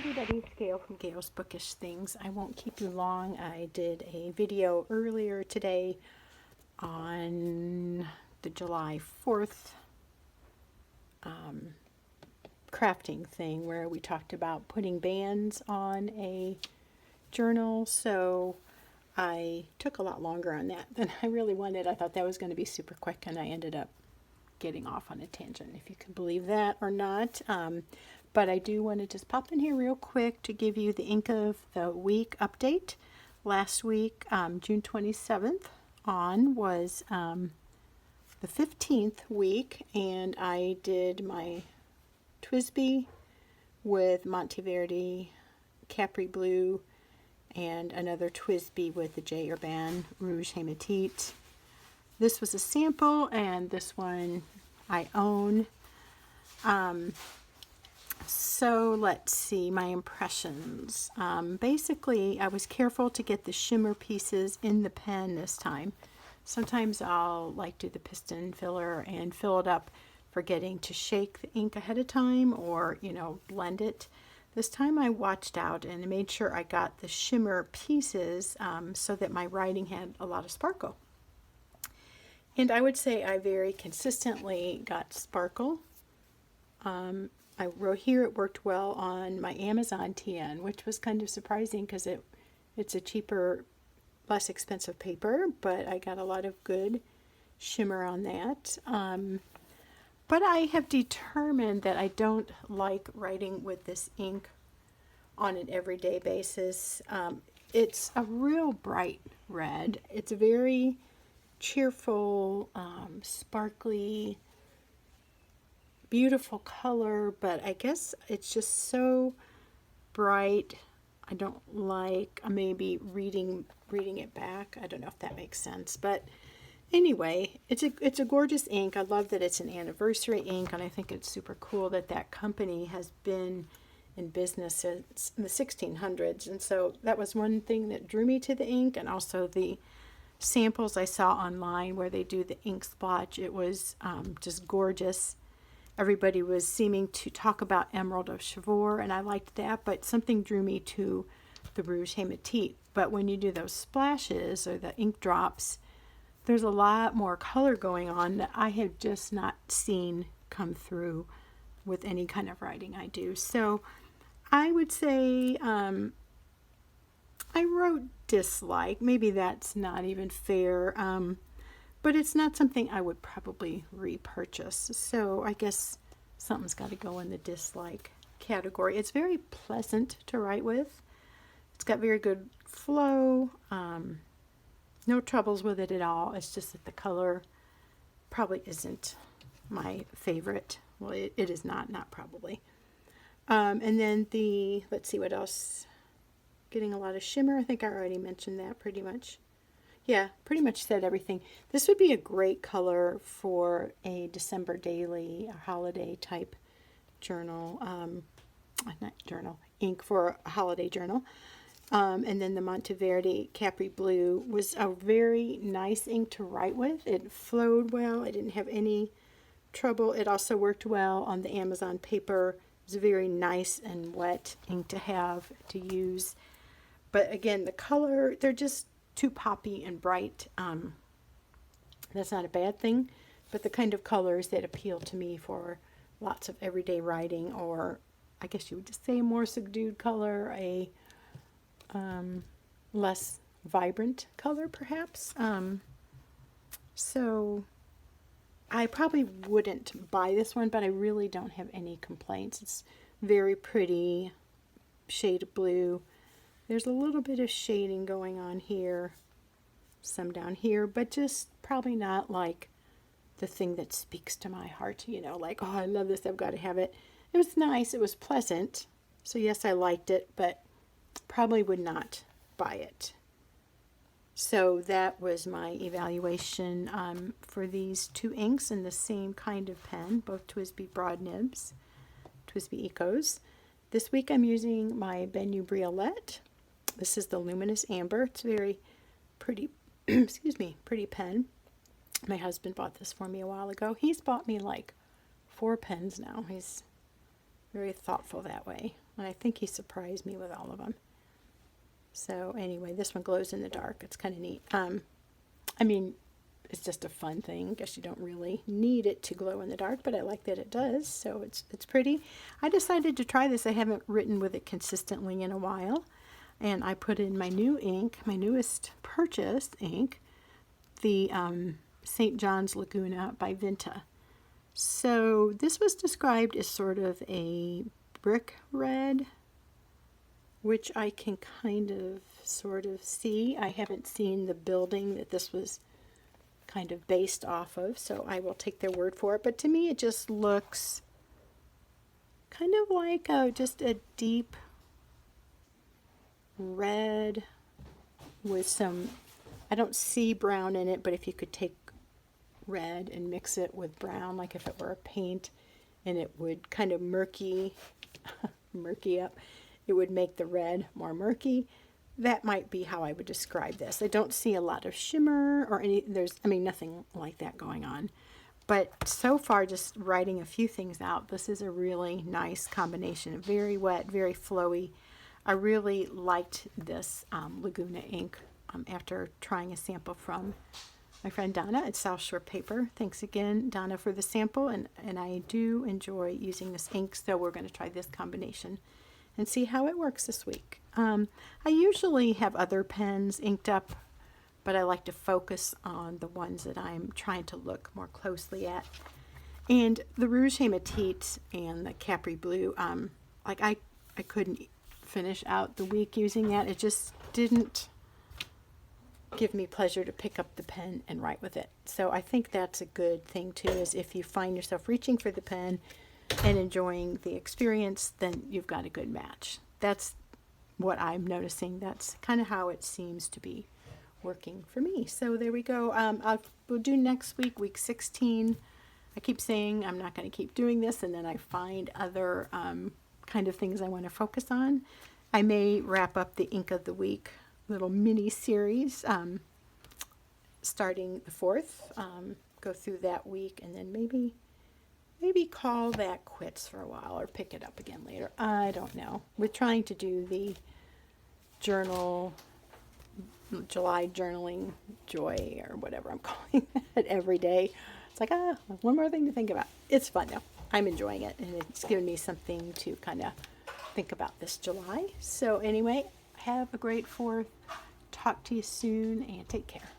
everybody, it's Gail from Gail's Bookish Things. I won't keep you long. I did a video earlier today on the July 4th crafting thing where we talked about putting bands on a journal. So I took a lot longer on that than I really wanted. I thought that was going to be super quick, and I ended up getting off on a tangent, if you can believe that or not. But I do want to just pop in here real quick to give you the Ink of the Week update. Last week, June 27th on was the 15th week, and I did my TWSBI with Monteverde Capri Blue and another TWSBI with the J. Urban Rouge Hematite. This was a sample, and this one I own. So let's see, my impressions. Basically, I was careful to get the shimmer pieces in the pen this time. Sometimes I'll do the piston filler and fill it up, forgetting to shake the ink ahead of time or, blend it. This time I watched out and made sure I got the shimmer pieces so that my writing had a lot of sparkle. And I would say I very consistently got sparkle. I wrote here it worked well on my Amazon TN, which was kind of surprising because it's a cheaper, less expensive paper, but I got a lot of good shimmer on that. But I have determined that I don't like writing with this ink on an everyday basis. It's a real bright red. It's a very cheerful, sparkly, beautiful color, but I guess it's just so bright. I don't like maybe reading it back. I don't know if that makes sense, but anyway, it's a gorgeous ink. I love that it's an anniversary ink, and I think it's super cool that that company has been in business since the 1600s. And so that was one thing that drew me to the ink, and also the samples I saw online where they do the ink splotch. It was just gorgeous. Everybody was seeming to talk about Emerald of Chivor, and I liked that, but something drew me to the Rouge Hematite. But when you do those splashes or the ink drops, there's a lot more color going on that I have just not seen come through with any kind of writing I do. So I would say I wrote dislike. Maybe that's not even fair. But it's not something I would probably repurchase. So I guess something's got to go in the dislike category. It's very pleasant to write with. It's got very good flow. No troubles with it at all. It's just that the color probably isn't my favorite. Well, it is not probably. And then let's see what else. Getting a lot of shimmer. I think I already mentioned that pretty much. Yeah, pretty much said everything. This would be a great color for a December daily, a holiday type journal. Not journal, ink for a holiday journal. And then the Monteverde Capri Blue was a very nice ink to write with. It flowed well. I didn't have any trouble. It also worked well on the Amazon paper. It was a very nice and wet ink to have to use. But again, the color, they're just too poppy and bright. That's not a bad thing, but the kind of colors that appeal to me for lots of everyday writing, or I guess you would just say a more subdued color, a less vibrant color perhaps. So I probably wouldn't buy this one, but I really don't have any complaints. It's very pretty shade of blue. There's a little bit of shading going on here, some down here, but just probably not like the thing that speaks to my heart, like, oh, I love this, I've got to have it. It was nice, it was pleasant, so yes, I liked it, but probably would not buy it. So that was my evaluation for these two inks in the same kind of pen, both TWSBI broad nibs, TWSBI Ecos. This week I'm using my BENU Briolet. This is the Luminous Amber. It's very pretty, excuse me, pretty pen. My husband bought this for me a while ago. He's bought me like 4 pens now. He's Very thoughtful that way. And I think he surprised me with all of them. So anyway, this one glows in the dark. It's kind of neat. I mean, it's just a fun thing. I guess you don't really need it to glow in the dark, but I like that it does. So it's pretty. I decided to try this. I haven't written with it consistently in a while. And I put in my new ink, my newest purchased ink, the St. John's Laguna by Vinta. So this was described as sort of a brick red, which I can kind of sort of see. I haven't seen the building that this was kind of based off of, so I will take their word for it. But to me, it just looks kind of like just a deep red with some, I don't see brown in it, but if you could take red and mix it with brown, like if it were a paint, and it would kind of murky up, it would make the red more murky. That might be how I would describe this. I don't see a lot of shimmer or nothing like that going on. But so far, just writing a few things out, this is a really nice combination. Very wet, very flowy. I really liked this Laguna ink after trying a sample from my friend Donna at South Shore Paper. Thanks again, Donna, for the sample. And I do enjoy using this ink, so we're going to try this combination and see how it works this week. I usually have other pens inked up, but I like to focus on the ones that I'm trying to look more closely at. And the Rouge Hematite and the Capri Blue, I couldn't finish out the week using that. It just didn't give me pleasure to pick up the pen and write with it. So I think that's a good thing too, is if you find yourself reaching for the pen and enjoying the experience, then you've got a good match. That's what I'm noticing. That's kind of how it seems to be working for me. So there we go. We'll do next week, week 16. I keep saying I'm not going to keep doing this, and then I find other kind of things I want to focus on. I may wrap up the Ink of the Week little mini series starting the 4th, go through that week, and then maybe call that quits for a while or pick it up again later. I don't know. We're trying to do the journal, July journaling joy, or whatever I'm calling it, every day. It's like, one more thing to think about. It's fun though. I'm enjoying it, and it's given me something to kind of think about this July. So anyway, have a great 4th. Talk to you soon, and take care.